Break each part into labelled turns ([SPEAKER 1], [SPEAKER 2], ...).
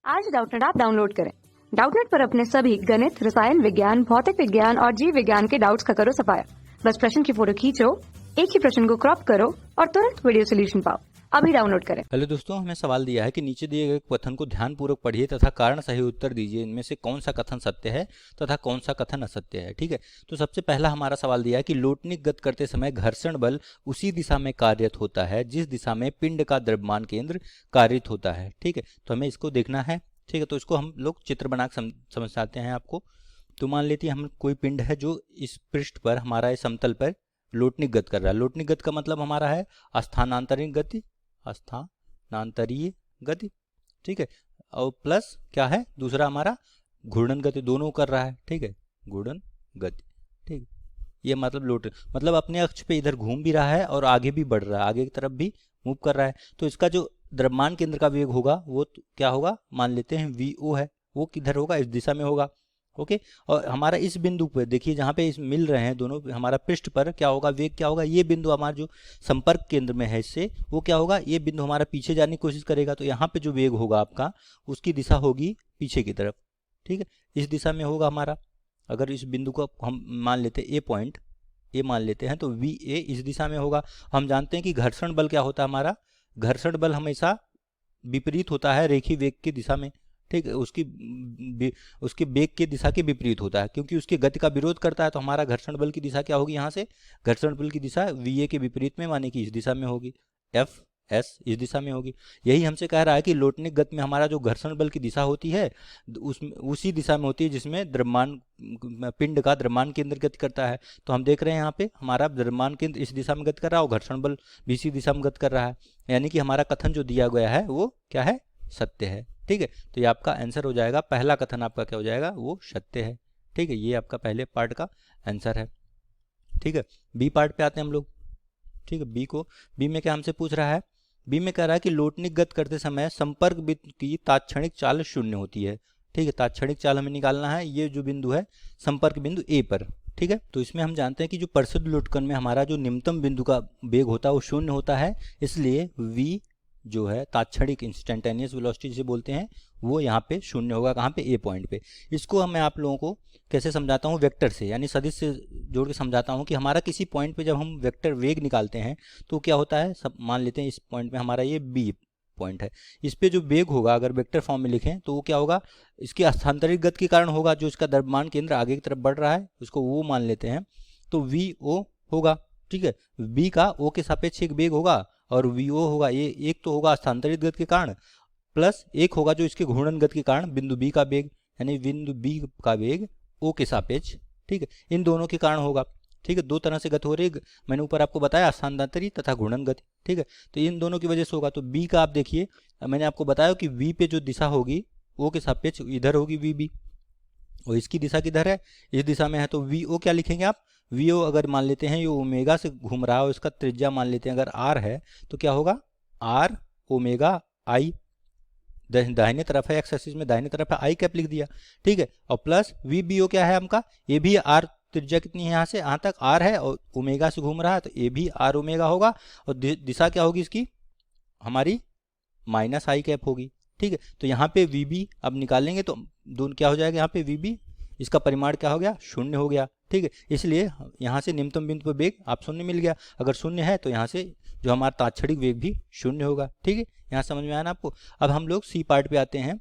[SPEAKER 1] आज Doubtnut app download करें। Doubtnut पर अपने सभी गणित, रसायन विज्ञान, भौतिक विज्ञान और जीव विज्ञान के डाउट्स का करो सफाया। बस प्रश्न की फोटो खींचो, एक ही प्रश्न को क्रॉप करो और तुरंत वीडियो सोल्यूशन पाओ। अभी डाउनलोड करें।
[SPEAKER 2] हेलो दोस्तों, हमें सवाल दिया है कि नीचे दिए गए कथन को ध्यानपूर्वक पढ़िए तथा कारण सही उत्तर दीजिए। इनमें से कौन सा कथन सत्य है तथा कौन सा कथन असत्य है। ठीक है, तो सबसे पहला हमारा सवाल दिया है कि लोटनिक गत करते समय घर्षण बल उसी दिशा में कार्यरत होता है जिस दिशा में पिंड का द्रव्यमान केंद्र कार्यरत होता है। ठीक है, तो हमें इसको देखना है। ठीक है, तो इसको हम लोग चित्र बना समझाते हैं आपको। तो मान लेते हैं हम कोई पिंड है जो इस पृष्ठ पर हमारा इस समतल पर लोटनिक गत कर रहा है। लोटनिक गत का मतलब हमारा है स्थानांतरित गति, स्थानांतरीय गति। ठीक है, और प्लस क्या है दूसरा हमारा घूर्णन गति, दोनों कर रहा है। ठीक है, घूर्णन गति। ठीक है, ये मतलब मतलब अपने अक्ष पे इधर घूम भी रहा है और आगे भी बढ़ रहा है, आगे की तरफ भी मूव कर रहा है। तो इसका जो द्रव्यमान केंद्र का वेग होगा वो क्या होगा, मान लेते हैं vo है, वो किधर होगा, इस दिशा में होगा। ओके, और हमारा इस बिंदु पर देखिए जहाँ पे इस मिल रहे हैं दोनों, हमारा पृष्ठ पर क्या होगा, वेग क्या होगा, ये बिंदु हमारा जो संपर्क केंद्र में है इससे, वो क्या होगा, ये बिंदु हमारा पीछे जाने की कोशिश करेगा। तो यहाँ पे जो वेग होगा आपका, उसकी दिशा होगी पीछे की तरफ। ठीक है, इस दिशा में होगा हमारा। अगर इस बिंदु को हम मान लेते हैं ए पॉइंट, ए मान लेते हैं, तो वी ए इस दिशा में होगा। हम जानते हैं कि घर्षण बल क्या होता है हमारा, घर्षण बल हमेशा विपरीत होता है रेखीय वेग की दिशा में। ठीक है, उसके वेग की दिशा के विपरीत होता है, क्योंकि उसके गति का विरोध करता है। तो हमारा घर्षण बल की दिशा क्या होगी, यहाँ से घर्षण बल की दिशा वीए के विपरीत में, माने कि इस दिशा में होगी, एफ एस इस दिशा में होगी। यही हमसे कह रहा है कि लोटनिक गति में हमारा जो घर्षण बल की दिशा होती है उसी दिशा में होती है जिसमें द्रव्यमान पिंड का द्रव्यमान केंद्र गति करता है। तो हम देख रहे हैं यहाँ पे हमारा द्रव्यमान केंद्र इस दिशा में गति कर रहा है और घर्षण बल भी इसी दिशा में गति कर रहा है। यानी कि हमारा कथन जो दिया गया है वो क्या है, सत्य है। ठीक है, तो ये आपका आंसर हो जाएगा, पहला कथन आपका क्या हो जाएगा, वो सत्य है। ठीक है, ये आपका पहले पार्ट का आंसर है। ठीक है, बी पार्ट पे आते हैं हम लोग। ठीक है, बी में क्या हमसे पूछ रहा है, बी में कह रहा है कि लोटनिक गत करते समय संपर्क बिंदु की तात्क्षणिक चाल शून्य होती है। ठीक है, तात्क्षणिक चाल हमें निकालना है, ये जो बिंदु है संपर्क बिंदु ए पर। ठीक है, तो इसमें हम जानते हैं कि जो परिशुद्ध लोटकन में हमारा जो निम्नतम बिंदु का वेग होता है वो शून्य होता है, इसलिए v जो है तात्क्षणिक इंस्टेंटेनियस वेलोसिटी जिसे बोलते हैं, वो यहाँ पे शून्य होगा। कहाँ पे, ए पॉइंट पे। इसको मैं आप लोगों को कैसे समझाता हूँ, वेक्टर से, यानी सदिश से जोड़ के समझाता हूँ कि हमारा किसी पॉइंट पे जब हम वेक्टर वेग निकालते हैं तो क्या होता है, सब मान लेते हैं इस पॉइंट में हमारा ये बी पॉइंट है, इस पे जो वेग होगा अगर वेक्टर फॉर्म में लिखें तो वो क्या होगा, इसकी स्थानांतरित गति के कारण होगा। जो इसका द्रव्यमान केंद्र आगे की तरफ बढ़ रहा है उसको वो मान लेते हैं, तो वी ओ होगा। ठीक है, बी का ओ के सापेक्ष एक वेग होगा और वी ओ होगा, ये एक तो होगा स्थानांतरित गति के कारण, प्लस एक होगा जो इसके घूर्णन गति के कारण बिंदु बी का वेग, यानी बिंदु बी का वेग ओ के सापेक्ष। ठीक है, इन दोनों के कारण होगा। ठीक है, दो तरह से गति हो रही है, मैंने ऊपर आपको बताया स्थानांतरित तथा घूर्णन गति। ठीक है, तो इन दोनों की वजह से होगा। तो बी का आप देखिए, मैंने आपको बताया कि वी पे जो दिशा होगी ओ के सापेक्ष इधर होगी वी बी, और इसकी दिशा किधर है, इस दिशा में है। तो वी ओ क्या लिखेंगे आप, वी ओ अगर मान लेते हैं ये ओमेगा से घूम रहा है और इसका त्रिज्या मान लेते हैं अगर आर है, तो क्या होगा, आर ओमेगा आई, दाहिने तरफ है, एक्स एक्सिस में दाहिने तरफ है, आई कैप लिख दिया। ठीक है, और प्लस वी बी ओ क्या है हमका, ये भी आर, त्रिज्या कितनी है यहाँ से यहाँ तक आर है और ओमेगा से घूम रहा है, तो ये भी आर ओमेगा होगा, और दिशा क्या होगी इसकी हमारी माइनस आई कैप होगी। ठीक है, तो यहाँ पे वी बी अब निकालेंगे तो दोनों क्या हो जाएगा, यहाँ पे वी बी इसका परिमाण क्या हो गया, शून्य हो गया। ठीक है, इसलिए यहाँ से निम्नतम बिंदु पर वेग आप शून्य मिल गया, अगर शून्य है तो यहाँ से जो हमारा तात्क्षणिक वेग भी शून्य होगा। ठीक है, यहाँ समझ में आया ना आपको। अब हम लोग सी पार्ट पे आते हैं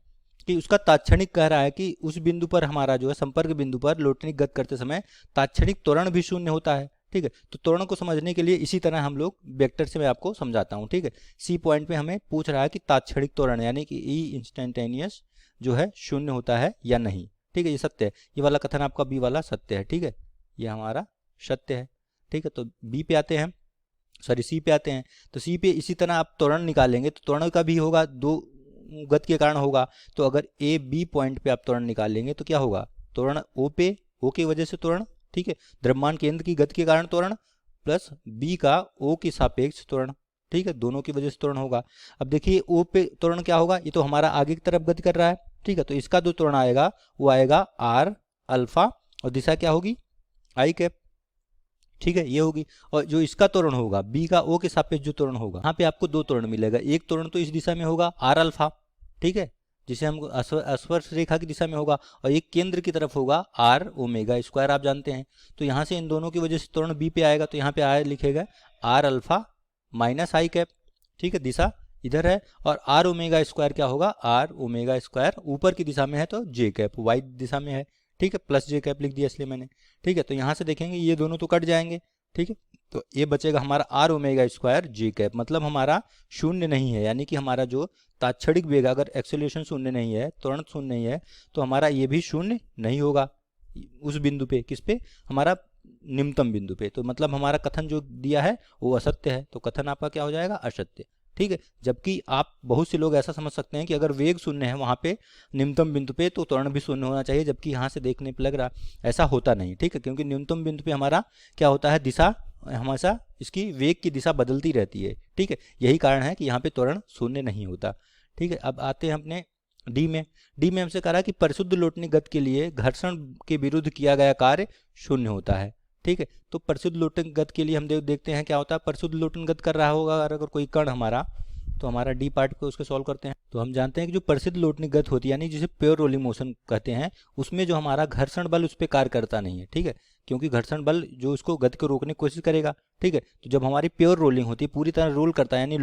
[SPEAKER 2] कि उसका तात्क्षणिक कह रहा है कि उस बिंदु पर हमारा जो है संपर्क बिंदु पर लोटनिक गति करते समय तात्क्षणिक त्वरण भी शून्य होता है। ठीक है, तो त्वरण को समझने के लिए इसी तरह हम लोग वेक्टर से मैं आपको समझाता हूँ। ठीक है, सी पॉइंट पे हमें पूछ रहा है कि तात्क्षणिक त्वरण यानी कि ई इंस्टेंटेनियस जो है शून्य होता है या नहीं। ठीक है, ये सत्य है, ये वाला कथन आपका बी वाला सत्य है। ठीक है, ये हमारा सत्य है। ठीक है, तो बी पे आते हैं, सॉरी सी पे आते हैं। तो सी पे इसी तरह आप त्वरण निकालेंगे तो त्वरण का भी होगा, दो गति के कारण होगा। तो अगर ए बी पॉइंट पे आप त्वरण निकालेंगे तो क्या होगा, त्वरण ओ पे, ओ की वजह से त्वरण। ठीक है, द्रव्यमान केंद्र की गति के कारण त्वरण, प्लस बी का ओ के सापेक्ष त्वरण। ठीक है, दोनों की वजह से त्वरण होगा। अब देखिए ओ पे त्वरण क्या होगा, ये तो हमारा आगे की तरफ गति कर रहा है। ठीक है, तो इसका जो त्वरण आएगा वो आएगा आर अल्फा, और दिशा क्या होगी, आई कैप। ठीक है, ये होगी। और जो इसका त्वरण होगा बी का ओ के सापेक्ष जो त्वरण होगा, यहाँ पे आपको दो त्वरण मिलेगा, एक त्वरण तो इस दिशा में होगा आर अल्फा, ठीक है, जिसे हम अस्पर्श रेखा की दिशा में होगा, और एक केंद्र की तरफ होगा आर ओमेगा स्क्वायर, आप जानते हैं। तो यहाँ से इन दोनों की वजह से त्वरण बी पे आएगा, तो यहाँ पे आर लिखेगा R alpha minus I cap, ठीक है, दिशा इधर है। और आर ओमेगा स्क्वायर क्या होगा, आर ओमेगा स्क्वायर ऊपर की दिशा में है तो जे कैप वाई दिशा में है, ठीक है, प्लस जे कैप लिख दिया इसलिए मैंने, ठीक है। तो यहाँ से देखेंगे ये दोनों तो कट जाएंगे, ठीक है, तो ये बचेगा हमारा R omega square J cap, मतलब हमारा शून्य नहीं है, यानी कि हमारा जो तात्क्षणिक वेग, अगर एक्सेलरेशन शून्य नहीं है, त्वरण शून्य नहीं है, तो हमारा ये भी शून्य नहीं होगा उस बिंदु पे, किस पे, हमारा निम्नतम बिंदु पे। तो मतलब हमारा कथन जो दिया है वो असत्य है, तो कथन आपका क्या हो जाएगा, असत्य, ठीक है। जबकि आप बहुत से लोग ऐसा समझ सकते हैं कि अगर वेग शून्य है वहाँ पे न्यूनतम बिंदु पे तो त्वरण भी शून्य होना चाहिए, जबकि यहाँ से देखने पे लग रहा ऐसा होता नहीं, ठीक है, क्योंकि न्यूनतम बिंदु पे हमारा क्या होता है, दिशा हमेशा इसकी वेग की दिशा बदलती रहती है, ठीक है। यही कारण है कि यहाँ पे त्वरण शून्य नहीं होता, ठीक है। अब आते हैं अपने डी में। डी में हमसे कहा कि परिशुद्ध लोटनी गति के लिए घर्षण के विरुद्ध किया गया कार्य शून्य होता है, ठीक है। तो परिशुद्ध लोटन गति के लिए हम देखते हैं क्या होता है, परिशुद्ध लोटन गति कर रहा होगा अगर कोई कण हमारा, तो हमारा डी पार्ट को उसके सॉल्व करते हैं। तो हम जानते हैं कि जो परिशुद्ध लोटनी गति होती है, यानी जिसे प्योर रोलिंग मोशन कहते हैं, उसमें जो हमारा घर्षण बल उस पर कार्य करता नहीं है, ठीक है, क्योंकि घर्षण बल जो उसको गति को रोकने की कोशिश करेगा, ठीक है। तो जब हमारी प्योर रोलिंग होती है, पूरी तरह रोल करता है, यानी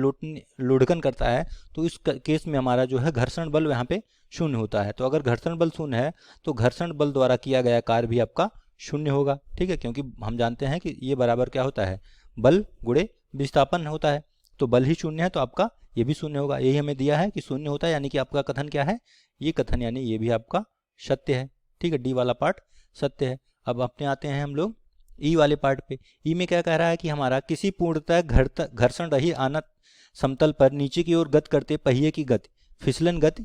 [SPEAKER 2] लोडकन करता है, तो इस केस में हमारा जो है घर्षण बल यहाँ पे शून्य होता है। तो अगर घर्षण बल शून्य है तो घर्षण बल द्वारा किया गया कार्य भी आपका शून्य होगा, ठीक है, क्योंकि हम जानते हैं कि ये बराबर क्या होता है, बल गुणे विस्थापन होता है। तो बल ही शून्य है तो आपका ये भी शून्य होगा, यही हमें दिया है कि शून्य होता है, यानी कि आपका कथन क्या है, ये कथन यानी ये भी आपका सत्य है, ठीक है, डी वाला पार्ट सत्य है। अब अपने आते हैं हम लोग ई वाले पार्ट पे। ई में क्या कह रहा है कि हमारा किसी पूर्णतः घर्षण रही आनत समतल पर नीचे की ओर गति करते पहिए की गति फिसलन गति,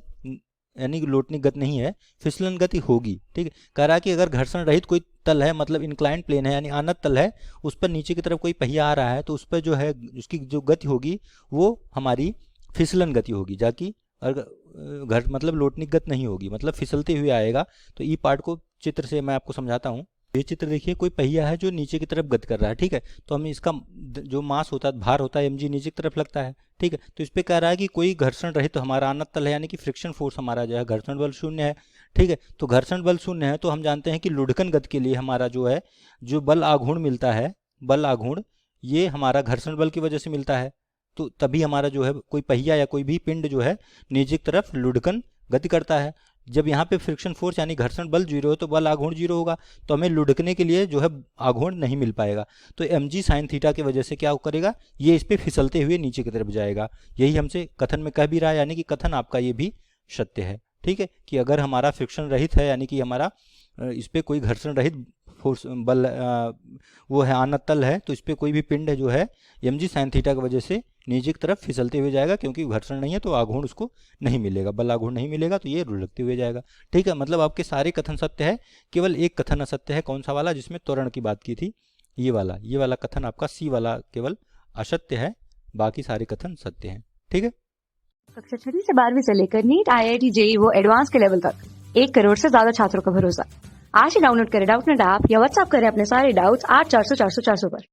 [SPEAKER 2] यानी कि लोटनी गति नहीं है, फिसलन गति होगी, ठीक है। कह रहा है कि अगर घर्षण रहित कोई तल है, मतलब इंक्लाइंड प्लेन है, यानी आनत तल है, उस पर नीचे की तरफ कोई पहिया आ रहा है, तो उस पर जो है उसकी जो गति होगी वो हमारी फिसलन गति होगी, जाकि अगर मतलब लोटनी गति नहीं होगी, मतलब फिसलते हुए आएगा। तो ई पार्ट को चित्र से मैं आपको समझाता हूँ। ये चित्र देखिए, कोई पहिया है जो नीचे की तरफ गति कर रहा है, ठीक है। तो हमें इसका जो मास होता है, भार होता है mg, नीचे की तरफ लगता है, ठीक है। तो इस पे कह रहा है कि कोई घर्षण रहित तो हमारा आनत तल है, यानी कि फ्रिक्शन फोर्स हमारा जो है, घर्षण बल शून्य है, ठीक है। तो घर्षण बल शून्य है तो हम जानते हैं कि लुढ़कन गति के लिए हमारा जो है जो बल आघूर्ण मिलता है, बल आघूर्ण ये हमारा घर्षण बल की वजह से मिलता है। तो तभी हमारा जो है कोई पहिया या कोई भी पिंड जो है नीचे की तरफ लुढ़कन गति करता है। जब यहाँ पे फ्रिक्शन फोर्स यानी घर्षण बल 0 हो तो बल आघूर्ण 0 होगा, तो हमें लुढ़कने के लिए जो है आघूर्ण नहीं मिल पाएगा। तो mg साइन थीटा की वजह से क्या करेगा, ये इस पे फिसलते हुए नीचे की तरफ जाएगा। यही हमसे कथन में कह भी रहा है, यानी कि कथन आपका ये भी सत्य है, ठीक है, कि अगर हमारा फ्रिक्शन रहित है, यानी कि हमारा इस पे कोई घर्षण रहित फोर्स बल वो है, आनत तल है, तो इस पे कोई भी पिंड है जो है mg साइन थीटा की वजह से नीचे की तरफ फिसलते हुए जाएगा, क्योंकि घर्षण नहीं है तो आघूर्ण उसको नहीं मिलेगा, बल आघूर्ण नहीं मिलेगा, तो ये लुढ़कते हुए जाएगा, ठीक है। मतलब आपके सारे कथन सत्य है, केवल एक कथन असत्य है, कौन सा वाला, जिसमें त्वरण की बात की थी, ये वाला कथन आपका सी वाला केवल असत्य है, बाकी सारे कथन सत्य हैं, ठीक है।
[SPEAKER 1] कक्षा 6 से 12वीं से लेकर नीट, IIT, JEE वो एडवांस के लेवल तक 1 करोड़ से ज्यादा छात्रों का भरोसा। आज ही डाउनलोड करें डाउटनेट ऐप या व्हाट्सएप करें अपने सारे डाउट्स 8400 400 400 पर।